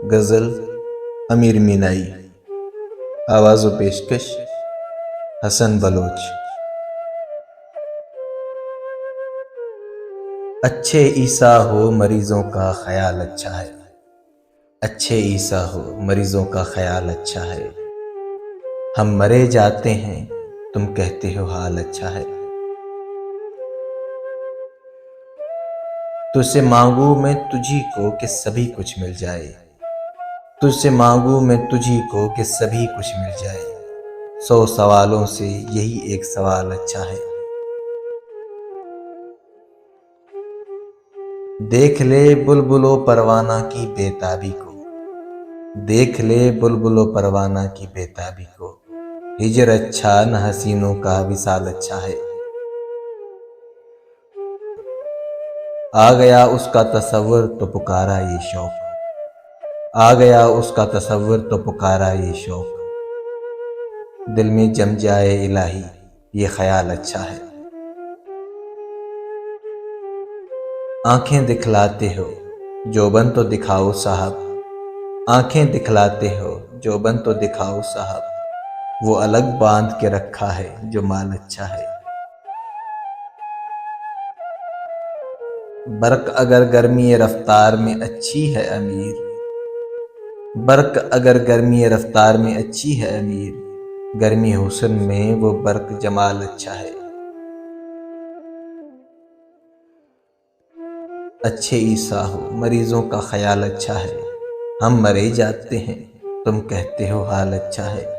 गज़ल अमीर मीनाई। आवाज़ व पेशकश हसन बलोच। अच्छे ईसा हो मरीजों का ख्याल अच्छा है। अच्छे ईसा हो मरीजों का ख्याल अच्छा है। हम मरे जाते हैं तुम कहते हो हाल अच्छा है। तुझसे मांगू मैं तुझी को कि सभी कुछ मिल जाए। तुझसे मांगू मैं तुझी को कि सभी कुछ मिल जाए। 100 सवालों से यही एक सवाल अच्छा है। देख ले बुलबुलो परवाना की बेताबी को। देख ले बुलबुलो परवाना की बेताबी को। हिजर अच्छा न हसीनों का विसाल अच्छा है। आ गया उसका तसव्वुर तो पुकारा ये शौक। आ गया उसका तसव्वुर तो पुकारा ये शौक। दिल में जम जाए इलाही ये ख्याल अच्छा है। आंखें दिखलाते हो जोबन तो दिखाओ साहब। आंखें दिखलाते हो जोबन तो दिखाओ साहब। वो अलग बांध के रखा है जो माल अच्छा है। बर्क अगर गर्मी रफ्तार में अच्छी है अमीर। बर्क अगर गर्मी रफ्तार में अच्छी है अमीर। गर्मी हुस्न में वो बर्क जमाल अच्छा है। अच्छे ईसा हो मरीजों का ख्याल अच्छा है। हम मरे जाते हैं तुम कहते हो हाल अच्छा है।